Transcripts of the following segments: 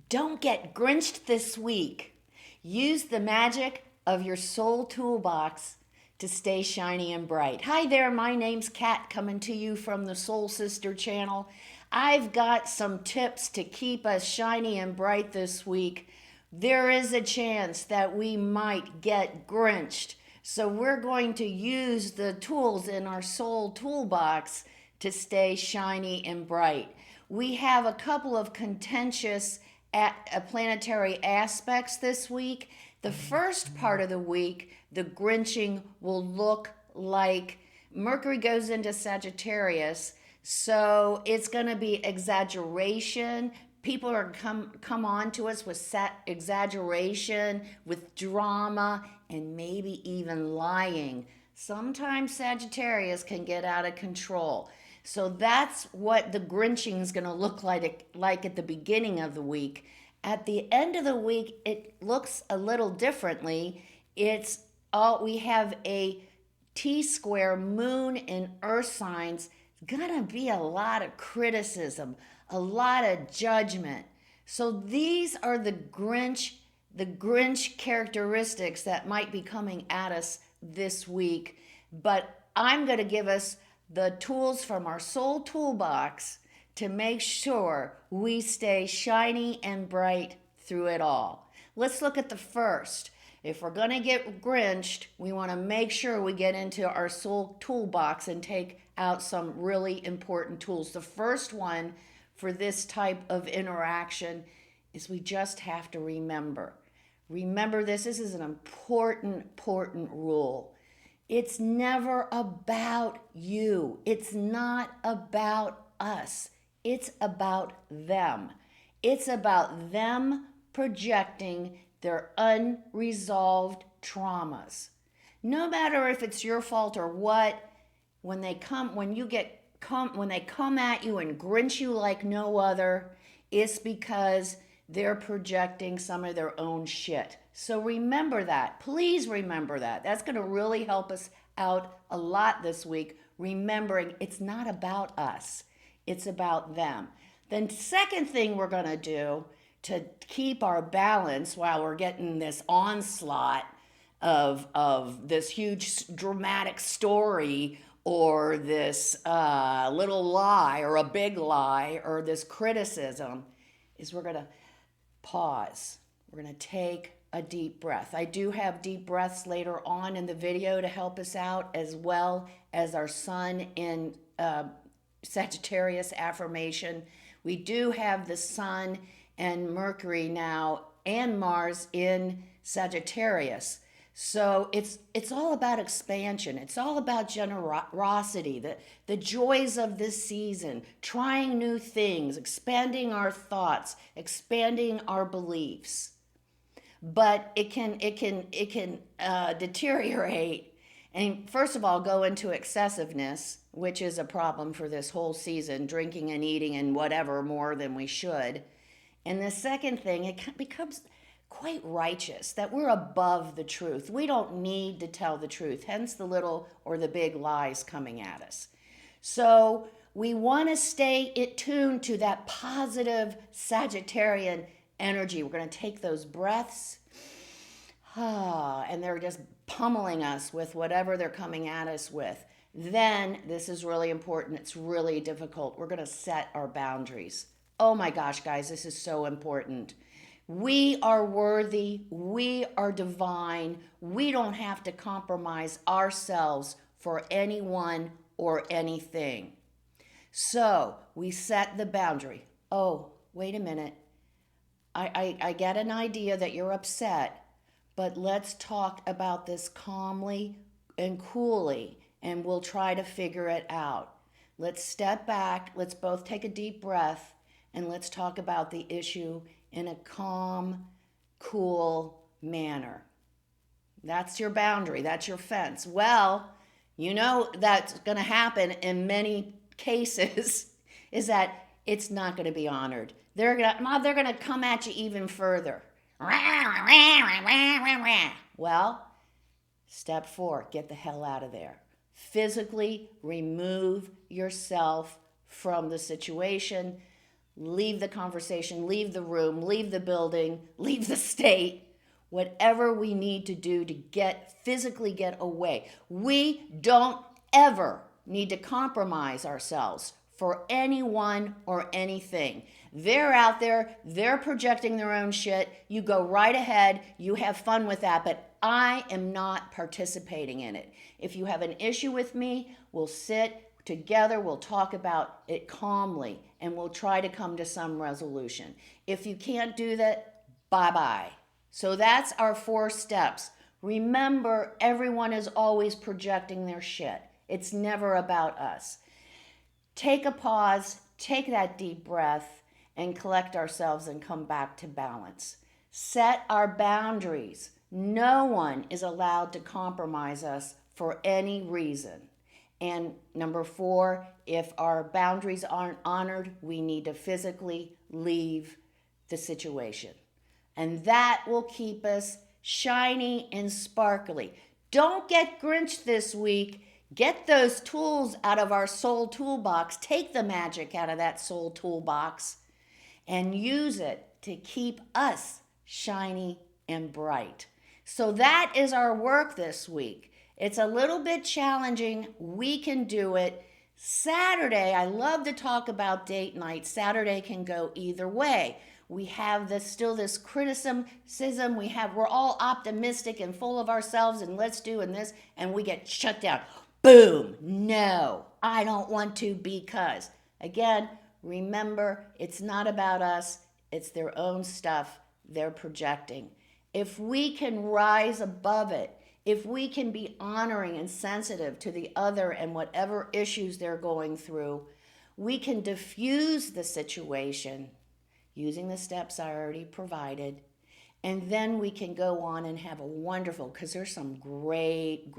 Don't get grinched this week. Use the magic of your soul toolbox to stay shiny and bright. Hi there, my name's Kat, coming to you from the Soul Sister channel. I've got some tips to keep us shiny and bright this week. There is a chance that we might get grinched. So we're going to use the tools in our soul toolbox to stay shiny and bright. We have a couple of contentious planetary aspects this week. The first part of the week, the grinching will look like Mercury goes into Sagittarius, so it's going to be exaggeration. People are come on to us with exaggeration, with drama, and maybe even lying. Sometimes Sagittarius can get out of control. So that's what the grinching is going to look like at the beginning of the week. At the end of the week, it looks a little differently. We have a T-square moon in earth signs. It's going to be a lot of criticism, a lot of judgment. So these are the Grinch characteristics that might be coming at us this week. But I'm going to give us the tools from our soul toolbox to make sure we stay shiny and bright through it all. Let's look at the first. If we're going to get grinched, we want to make sure we get into our soul toolbox and take out some really important tools. The first one for this type of interaction is we just have to remember. Remember this. This is an important rule. It's never about you. It's not about us. It's about them. It's about them projecting their unresolved traumas. No matter if it's your fault or what, when they come at you and grinch you like no other, it's because they're projecting some of their own shit. So remember that. Please remember that. That's going to really help us out a lot this week, remembering it's not about us. It's about them. Then second thing we're going to do to keep our balance while we're getting this onslaught of this huge dramatic story or this little lie or a big lie or this criticism is we're going to pause. We're going to take a deep breath. I do have deep breaths later on in the video to help us out, as well as our sun in Sagittarius affirmation. We do have the sun and Mercury now and Mars in Sagittarius. So it's all about expansion. It's all about generosity, the joys of this season, trying new things, expanding our thoughts, expanding our beliefs. But it can deteriorate and first of all go into excessiveness, which is a problem for this whole season, drinking and eating and whatever more than we should. And the second thing, it becomes quite righteous, that we're above the truth. We don't need to tell the truth, hence the little or the big lies coming at us. So we want to stay tuned to that positive Sagittarian energy. We're going to take those breaths, and they're just pummeling us with whatever they're coming at us with. Then, this is really important, it's really difficult, we're going to set our boundaries. Oh my gosh, guys, this is so important. We are worthy, we are divine, we don't have to compromise ourselves for anyone or anything. So, we set the boundary. Oh, wait a minute. I get an idea that you're upset, but let's talk about this calmly and coolly, and we'll try to figure it out. Let's step back, let's both take a deep breath, and let's talk about the issue in a calm, cool manner. That's your boundary, that's your fence. Well, you know that's going to happen in many cases is that it's not going to be honored. They're going to come at you even further. Well, step 4, get the hell out of there. Physically remove yourself from the situation. leave the conversation, leave the room, leave the building, leave the state, whatever we need to do to physically get away. We don't ever need to compromise ourselves for anyone or anything. They're out there, they're projecting their own shit. You go right ahead, you have fun with that, but I am not participating in it. If you have an issue with me, we'll sit together, we'll talk about it calmly, and we'll try to come to some resolution. If you can't do that, bye-bye. So that's our 4 steps. Remember, everyone is always projecting their shit. It's never about us. Take a pause, take that deep breath, and collect ourselves and come back to balance. Set our boundaries. No one is allowed to compromise us for any reason. And number 4, if our boundaries aren't honored, we need to physically leave the situation. And that will keep us shiny and sparkly. Don't get grinched this week. Get those tools out of our soul toolbox. Take the magic out of that soul toolbox and use it to keep us shiny and bright. So that is our work this week. It's a little bit challenging. We can do it. Saturday, I love to talk about date night. Saturday can go either way. We have still this criticism. We're all optimistic and full of ourselves and let's do this, and we get shut down. Boom. No, I don't want to because. Again, remember, it's not about us. It's their own stuff they're projecting. If we can rise above it, if we can be honoring and sensitive to the other and whatever issues they're going through, we can diffuse the situation using the steps I already provided. And then we can go on and have a wonderful, because there's some great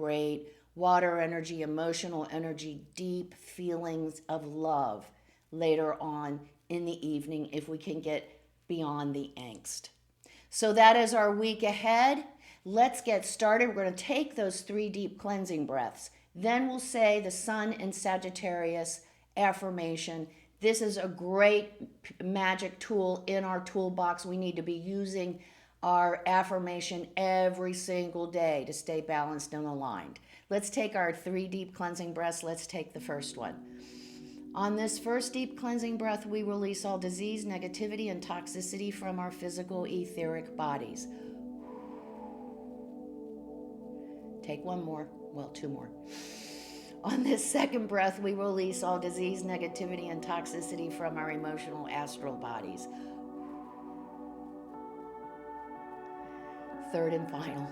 water energy, emotional energy, deep feelings of love later on in the evening if we can get beyond the angst. So that is our week ahead. Let's get started. We're going to take those 3 deep cleansing breaths. Then we'll say the Sun in Sagittarius affirmation. This is a great magic tool in our toolbox. We need to be using our affirmation every single day to stay balanced and aligned. Let's take our 3 deep cleansing breaths. Let's take the first one. On this first deep cleansing breath, we release all disease, negativity, and toxicity from our physical etheric bodies. Take 1 more. Well, 2 more. On this second breath, we release all disease, negativity, and toxicity from our emotional astral bodies. Third and final.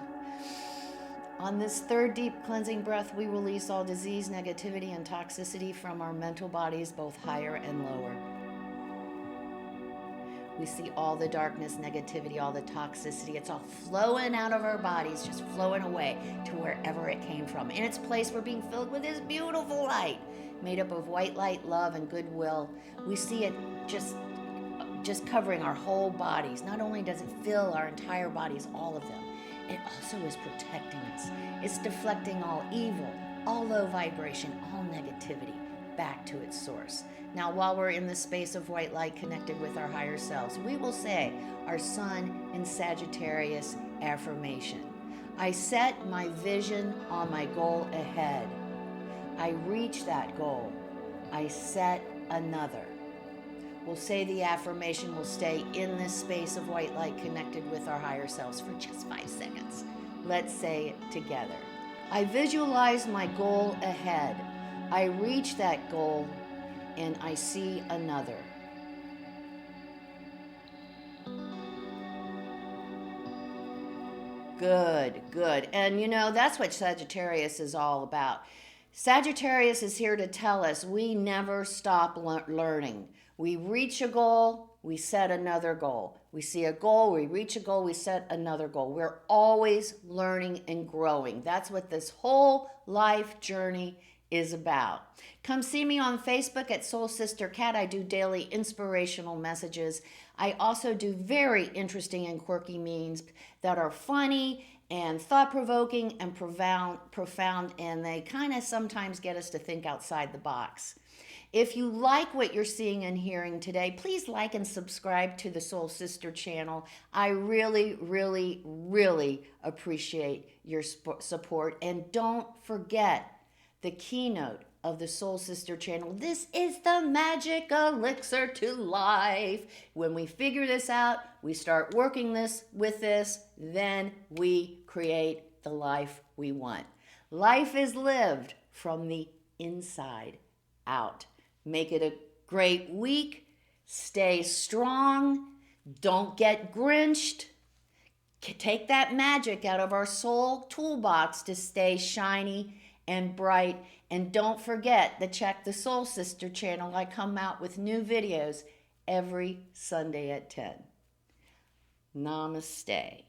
On this 3rd deep cleansing breath, we release all disease, negativity, and toxicity from our mental bodies, both higher and lower. We see all the darkness, negativity, all the toxicity. It's all flowing out of our bodies, just flowing away to wherever it came from. In its place, we're being filled with this beautiful light, made up of white light, love, and goodwill. We see it just covering our whole bodies. Not only does it fill our entire bodies, all of them, it also is protecting us. It's deflecting all evil, all low vibration, all negativity back to its source. Now, while we're in the space of white light connected with our higher selves, we will say our Sun in Sagittarius affirmation. I set my vision on my goal ahead. I reach that goal. I set another. We'll say the affirmation. We'll stay in this space of white light connected with our higher selves for just 5 seconds. Let's say it together. I visualize my goal ahead. I reach that goal and I see another. Good. And that's what Sagittarius is all about. Sagittarius is here to tell us we never stop learning. We reach a goal, we set another goal. We see a goal, we reach a goal, we set another goal. We're always learning and growing. That's what this whole life journey is about. Come see me on Facebook at Soul Sister Cat. I do daily inspirational messages. I also do very interesting and quirky memes that are funny and thought-provoking and profound, and they kind of sometimes get us to think outside the box. If you like what you're seeing and hearing today, please like and subscribe to the Soul Sister channel. I really, really, really appreciate your support. And don't forget the keynote of the Soul Sister channel. This is the magic elixir to life. When we figure this out, we start working with this, then we create the life we want. Life is lived from the inside out. Make it a great week. Stay strong. Don't get grinched. Take that magic out of our soul toolbox to stay shiny and bright. And don't forget to check the Soul Sister channel. I come out with new videos every Sunday at 10. Namaste.